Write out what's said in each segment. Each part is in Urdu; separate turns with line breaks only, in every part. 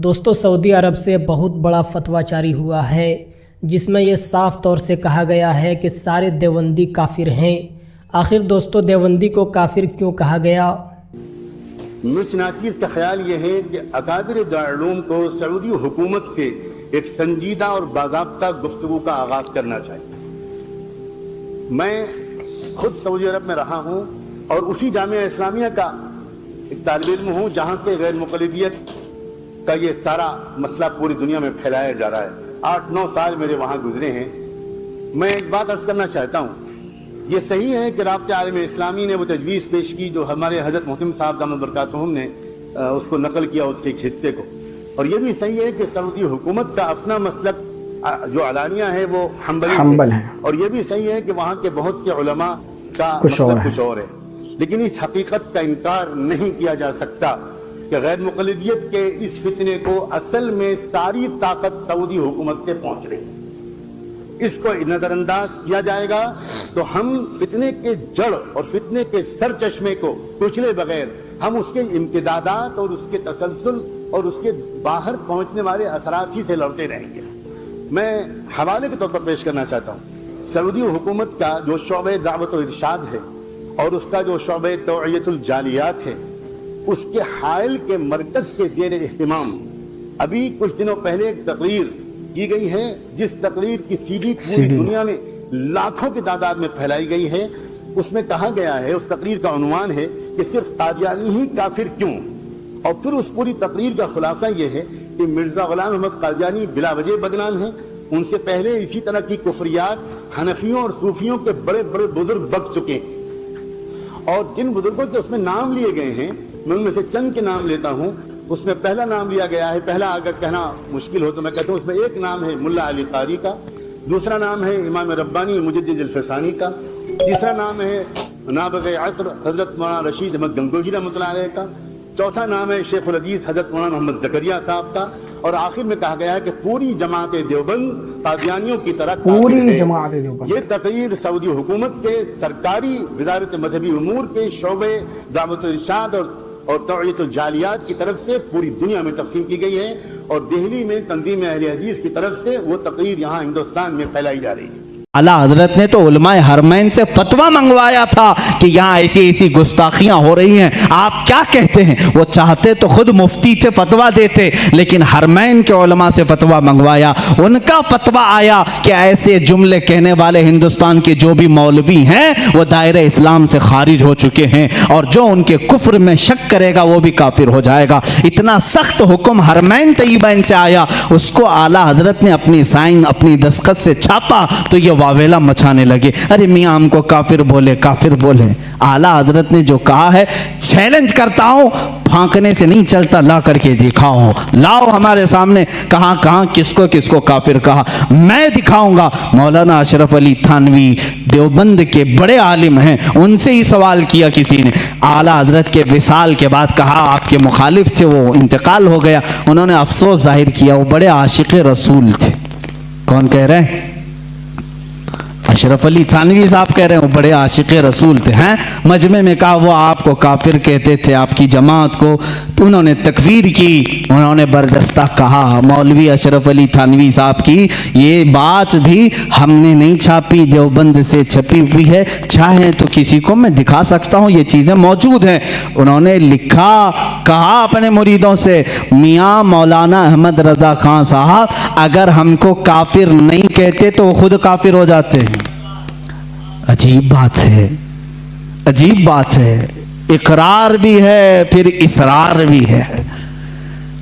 دوستو سعودی عرب سے بہت بڑا فتویٰ جاری ہوا ہے جس میں یہ صاف طور سے کہا گیا ہے کہ سارے دیوبندی کافر ہیں۔ آخر دوستو دیوبندی کو کافر کیوں کہا گیا؟
مجھ ناچیز کا خیال یہ ہے کہ اکابر دارالعلوم کو سعودی حکومت سے ایک سنجیدہ اور باضابطہ گفتگو کا آغاز کرنا چاہیے۔ میں خود سعودی عرب میں رہا ہوں اور اسی جامعہ اسلامیہ کا ایک طالب علم ہوں جہاں سے غیر مقلدیت کا یہ سارا مسئلہ پوری دنیا میں پھیلایا جا رہا ہے۔ 8-9 سال میرے وہاں گزرے ہیں۔ میں ایک بات عرض کرنا چاہتا ہوں، یہ صحیح ہے کہ رابطہ عالم اسلامی نے وہ تجویز پیش کی جو ہمارے حضرت محترم صاحب دامت برکاتہم نے اس کو نقل کیا، اس کے ایک حصے کو، اور یہ بھی صحیح ہے کہ سعودی حکومت کا اپنا مسلک جو علانیہ ہے وہ حنبلی ہے، اور یہ بھی صحیح ہے کہ وہاں کے بہت سے علماء کا مسلک کچھ اور ہے، لیکن اس حقیقت کا انکار نہیں کیا جا سکتا کہ غیر مقلدیت کے اس فتنے کو اصل میں ساری طاقت سعودی حکومت سے پہنچ رہی ہے۔ اس کو نظر انداز کیا جائے گا تو ہم فتنے کے جڑ اور فتنے کے سر چشمے کو کچلے بغیر ہم اس کے امتدادات اور اس کے تسلسل اور اس کے باہر پہنچنے والے اثرات ہی سے لڑتے رہیں گے۔ میں حوالے کے طور پر پیش کرنا چاہتا ہوں، سعودی حکومت کا جو شعبہ دعوت و ارشاد ہے اور اس کا جو شعبہ توعیت الجالیات ہے، اس کے حائل کے مرکز کے زیر اہتمام ابھی کچھ دنوں پہلے ایک تقریر کی گئی ہے، جس تقریر کی سی ڈی پوری دنیا میں لاکھوں کی تعداد میں پھیلائی گئی ہے۔ اس میں کہا گیا ہے، اس تقریر کا عنوان ہے کہ صرف قادیانی ہی کافر کیوں، اور پھر اس پوری تقریر کا خلاصہ یہ ہے کہ مرزا غلام احمد قادیانی بلا وجہ بدنام ہیں، ان سے پہلے اسی طرح کی کفریات حنفیوں اور صوفیوں کے بڑے بڑے بزرگ بک چکے ہیں، اور جن بزرگوں کے اس میں نام لیے گئے ہیں میں ان میں سے چند کے نام لیتا ہوں۔ اس میں پہلا نام لیا گیا ہے، پہلا اگر کہنا مشکل ہو تو میں کہتا ہوں، اس میں ایک نام ہے ملا علی قاری کا، دوسرا نام ہے امام ربانی مجدد الفسانی کا، تیسرا نام ہے نابغہ عصر حضرت مولانا رشید احمد گنگوہی رحمۃ اللہ علیہ کا، چوتھا نام ہے شیخ الحدیث حضرت مولانا محمد زکریہ صاحب کا، اور آخر میں کہا گیا ہے کہ پوری جماعت دیوبند قادیانیوں کی طرح پوری جماعت دیوبند۔ یہ تقریر سعودی حکومت کے سرکاری وزارت مذہبی امور کے شعبے دعوت و ارشاد اور توعیت الجالیات کی طرف سے پوری دنیا میں تقسیم کی گئی ہے، اور دہلی میں تنظیم اہل حدیث کی طرف سے وہ تقریر یہاں ہندوستان میں پھیلائی جا رہی ہے۔
اعلیٰ حضرت نے تو علماء حرمین سے فتویٰ منگوایا تھا کہ یہاں ایسی ایسی گستاخیاں ہو رہی ہیں، آپ کیا کہتے ہیں؟ وہ چاہتے تو خود مفتی سے فتویٰ دیتے، لیکن حرمین کے علماء سے فتویٰ منگوایا، ان کا فتویٰ آیا کہ ایسے جملے کہنے والے ہندوستان کے جو بھی مولوی ہیں وہ دائرہ اسلام سے خارج ہو چکے ہیں، اور جو ان کے کفر میں شک کرے گا وہ بھی کافر ہو جائے گا۔ اتنا سخت حکم حرمین طیبین سے آیا، اس کو اعلیٰ حضرت نے اپنی سائن اپنی دستخط سے چھاپا تو یہ واویلا مچانے لگے، ارے میاں ہم کو کافر بولے کافر بولے۔ اعلیٰ حضرت نے جو کہا ہے، چیلنج کرتا ہوں، پھانکنے سے نہیں چلتا، لا کر کے دکھاؤ، لاؤ ہمارے سامنے کہاں کہاں کس کو کافر کہا، میں دکھاؤں گا۔ مولانا اشرف علی تھانوی دیوبند کے بڑے عالم ہیں، ان سے ہی سوال کیا کسی نے، اعلیٰ حضرت کے وصال کے بعد کہا آپ کے مخالف تھے، وہ انتقال ہو گیا، انہوں نے افسوس ظاہر کیا، وہ بڑے عاشق رسول تھے۔ کون کہہ رہے ہیں؟ اشرف علی تھانوی صاحب کہہ رہے ہیں وہ بڑے عاشق رسول تھے، ہیں مجمع میں کہا وہ آپ کو کافر کہتے تھے، آپ کی جماعت کو، تو انہوں نے تکفیر کی، انہوں نے بردستہ کہا۔ مولوی اشرف علی تھانوی صاحب کی یہ بات بھی ہم نے نہیں چھاپی، دیوبند سے چھپی ہوئی ہے، چاہیں تو کسی کو میں دکھا سکتا ہوں، یہ چیزیں موجود ہیں۔ انہوں نے لکھا، کہا اپنے مریدوں سے، میاں مولانا احمد رضا خان صاحب اگر ہم کو کافر نہیں کہتے تو وہ خود کافر ہو جاتے ہیں۔ عجیب بات ہے، عجیب بات ہے، اقرار بھی ہے پھر اصرار بھی ہے۔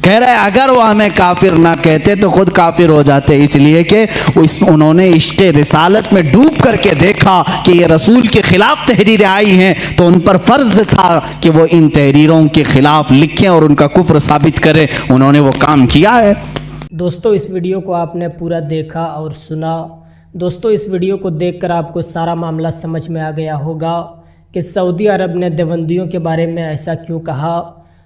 کہہ رہے اگر وہ ہمیں کافر نہ کہتے تو خود کافر ہو جاتے، اس لیے کہ انہوں نے عشق رسالت میں ڈوب کر کے دیکھا کہ یہ رسول کے خلاف تحریریں آئی ہیں، تو ان پر فرض تھا کہ وہ ان تحریروں کے خلاف لکھیں اور ان کا کفر ثابت کریں، انہوں نے وہ کام کیا ہے۔
دوستو اس ویڈیو کو آپ نے پورا دیکھا اور سنا۔ دوستو اس ویڈیو کو دیکھ کر آپ کو سارا معاملہ سمجھ میں آ گیا ہوگا کہ سعودی عرب نے دیوبندیوں کے بارے میں ایسا کیوں کہا۔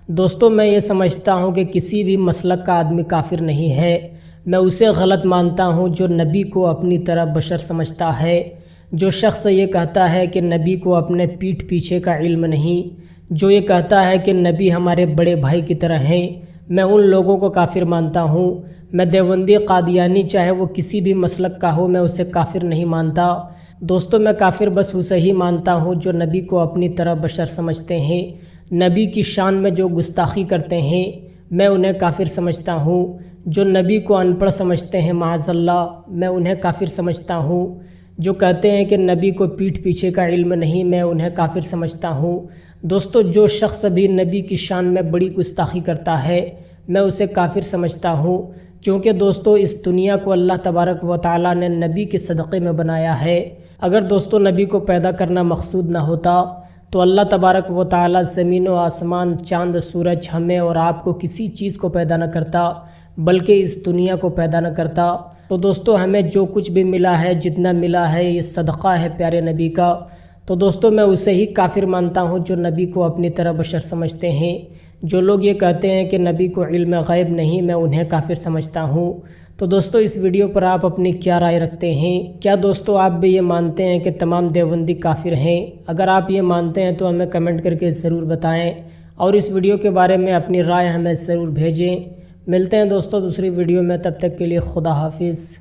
دوستو میں یہ سمجھتا ہوں کہ کسی بھی مسلک کا آدمی کافر نہیں ہے، میں اسے غلط مانتا ہوں جو نبی کو اپنی طرح بشر سمجھتا ہے، جو شخص یہ کہتا ہے کہ نبی کو اپنے پیٹھ پیچھے کا علم نہیں، جو یہ کہتا ہے کہ نبی ہمارے بڑے بھائی کی طرح ہیں، میں ان لوگوں کو کافر مانتا ہوں۔ میں دیوبندی قادیانی چاہے وہ کسی بھی مسلک کا ہو، میں اسے کافر نہیں مانتا۔ دوستو میں کافر بس اسے ہی مانتا ہوں جو نبی کو اپنی طرح بشر سمجھتے ہیں، نبی کی شان میں جو گستاخی کرتے ہیں میں انہیں کافر سمجھتا ہوں۔ جو نبی کو ان پڑھ سمجھتے ہیں معاذ اللہ، میں انہیں کافر سمجھتا ہوں۔ جو کہتے ہیں کہ نبی کو پیٹھ پیچھے کا علم نہیں، میں انہیں کافر سمجھتا ہوں۔ دوستو جو شخص بھی نبی کی شان میں بڑی گستاخی کرتا ہے میں اسے کافر سمجھتا ہوں، کیونکہ دوستو اس دنیا کو اللہ تبارک و تعالیٰ نے نبی کے صدقے میں بنایا ہے۔ اگر دوستو نبی کو پیدا کرنا مقصود نہ ہوتا تو اللہ تبارک و تعالیٰ زمین و آسمان، چاند، سورج، ہمیں اور آپ کو کسی چیز کو پیدا نہ کرتا، بلکہ اس دنیا کو پیدا نہ کرتا۔ تو دوستو ہمیں جو کچھ بھی ملا ہے، جتنا ملا ہے، یہ صدقہ ہے پیارے نبی کا۔ تو دوستو میں اسے ہی کافر مانتا ہوں جو نبی کو اپنی طرح بشر سمجھتے ہیں۔ جو لوگ یہ کہتے ہیں کہ نبی کو علم غیب نہیں، میں انہیں کافر سمجھتا ہوں۔ تو دوستو اس ویڈیو پر آپ اپنی کیا رائے رکھتے ہیں؟ کیا دوستو آپ بھی یہ مانتے ہیں کہ تمام دیوبندی کافر ہیں؟ اگر آپ یہ مانتے ہیں تو ہمیں کمنٹ کر کے ضرور بتائیں، اور اس ویڈیو کے بارے میں اپنی رائے ہمیں ضرور بھیجیں۔ ملتے ہیں دوستو دوسری ویڈیو میں، تب تک کے لیے خدا حافظ۔